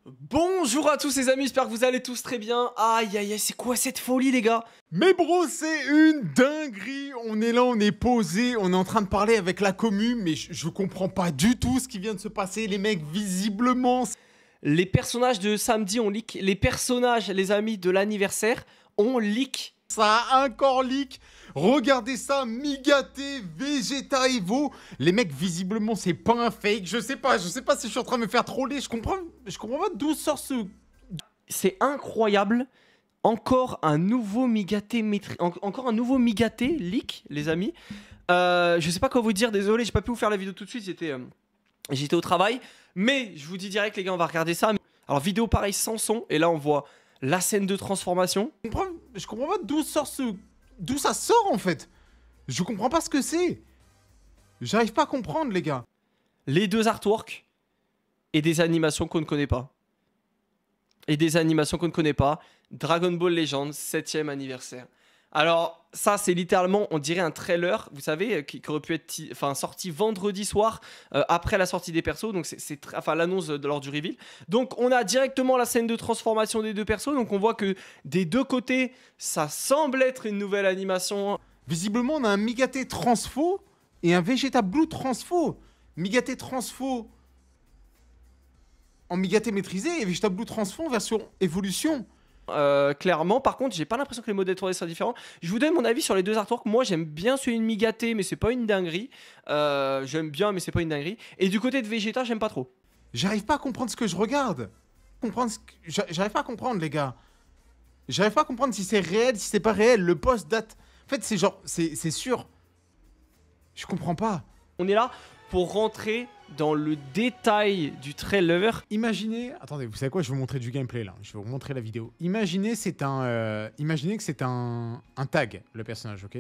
Bonjour à tous les amis, j'espère que vous allez tous très bien. Aïe aïe aïe, c'est quoi cette folie les gars? Mais bro, c'est une dinguerie. On est là, on est posé, on est en train de parler avec la commu, mais je comprends pas du tout ce qui vient de se passer. Les mecs, visiblement... Les personnages de samedi ont leak, les personnages, les amis de l'anniversaire, ont leak. Ça a encore leak. Regardez ça, Migaté, Vegeta Evo. Les mecs, visiblement, c'est pas un fake. Je sais pas si je suis en train de me faire troller. Je comprends pas d'où sort ce... C'est incroyable. Encore un nouveau Migaté encore un nouveau Migaté leak, les amis. Je sais pas quoi vous dire, désolé, j'ai pas pu vous faire la vidéo tout de suite, j'étais au travail. Mais je vous dis direct les gars, on va regarder ça. Alors vidéo pareil sans son, et là on voit la scène de transformation. Je comprends pas d'où ça sort en fait. Je comprends pas ce que c'est. J'arrive pas à comprendre les gars. Les deux artworks et des animations qu'on ne connaît pas. Dragon Ball Legends, 7ème anniversaire. Alors, ça, c'est littéralement, on dirait un trailer, vous savez, qui aurait pu être sorti vendredi soir, après la sortie des persos, donc c'est l'annonce lors du reveal. Donc, on a directement la scène de transformation des deux persos, donc on voit que des deux côtés, ça semble être une nouvelle animation. Visiblement, on a un Migaté Transfo et un Vegeta Blue Transfo. Migaté Transfo en Migaté maîtrisé et Vegeta Blue Transfo en version évolution. Clairement, par contre, j'ai pas l'impression que les modèles 3D soient différents. Je vous donne mon avis sur les deux artworks. Moi, j'aime bien celui de Migaté, mais c'est pas une dinguerie. J'aime bien, mais c'est pas une dinguerie. Et du côté de Vegeta, j'aime pas trop. J'arrive pas à comprendre ce que je regarde. J'arrive pas à comprendre, les gars. J'arrive pas à comprendre si c'est réel, si c'est pas réel. Le post date. En fait, c'est genre, c'est sûr. Je comprends pas. On est là pour rentrer dans le détail du trailer. Imaginez, attendez, vous savez quoi, je vais vous montrer du gameplay là. Je vais vous montrer la vidéo. Imaginez que c'est un tag, le personnage, ok?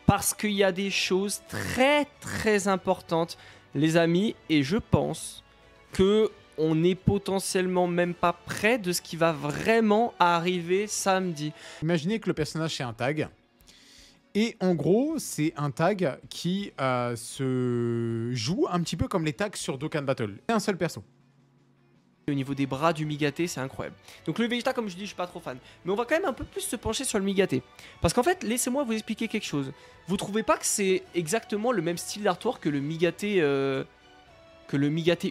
Parce qu'il y a des choses très très importantes, les amis, et je pense que on n'est potentiellement même pas près de ce qui va vraiment arriver samedi. Imaginez que le personnage c'est un tag. Et en gros, c'est un tag qui se joue un petit peu comme les tags sur Dokkan Battle. C'est un seul perso. Au niveau des bras du Migaté, c'est incroyable. Donc le Vegeta, comme je dis, je suis pas trop fan. Mais on va quand même un peu plus se pencher sur le Migaté. Parce qu'en fait, laissez-moi vous expliquer quelque chose. Vous trouvez pas que c'est exactement le même style d'artwork que le Migaté...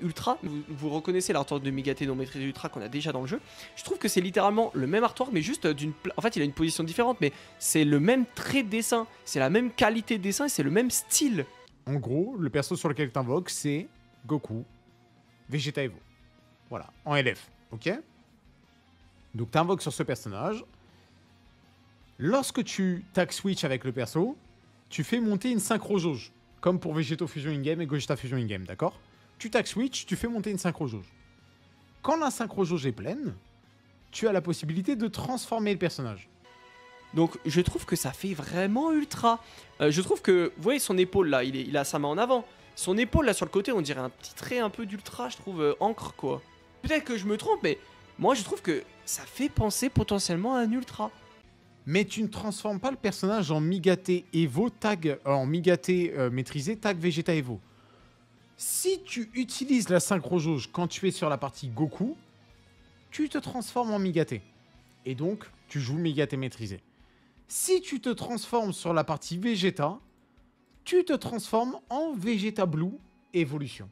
Ultra, vous reconnaissez l'artwork de Migaté non maîtrisé Ultra qu'on a déjà dans le jeu. Je trouve que c'est littéralement le même artwork, mais juste en fait, il a une position différente, mais c'est le même trait de dessin, c'est la même qualité de dessin et c'est le même style. En gros, le perso sur lequel tu invoques, c'est Goku, Vegeta Evo. Voilà, en LF, ok? Donc tu invoques sur ce personnage. Lorsque tu tag switch avec le perso, tu fais monter une synchro jauge, comme pour Vegeto Fusion in-game et Gogeta Fusion in-game, d'accord? Tu tag switch, tu fais monter une synchro jauge. Quand la synchro jauge est pleine, tu as la possibilité de transformer le personnage. Donc je trouve que ça fait vraiment ultra. Je trouve que, vous voyez son épaule là, il a sa main en avant. Son épaule là sur le côté, on dirait un petit trait un peu d'ultra, je trouve, encre quoi. Peut-être que je me trompe, mais moi je trouve que ça fait penser potentiellement à un ultra. Mais tu ne transformes pas le personnage en Migaté Evo tag, en Migaté maîtrisé tag Vegeta Evo. Si tu utilises la synchro jauge quand tu es sur la partie Goku, tu te transformes en Migaté. Et donc, tu joues Migaté maîtrisé. Si tu te transformes sur la partie Vegeta, tu te transformes en Vegeta Blue Evolution.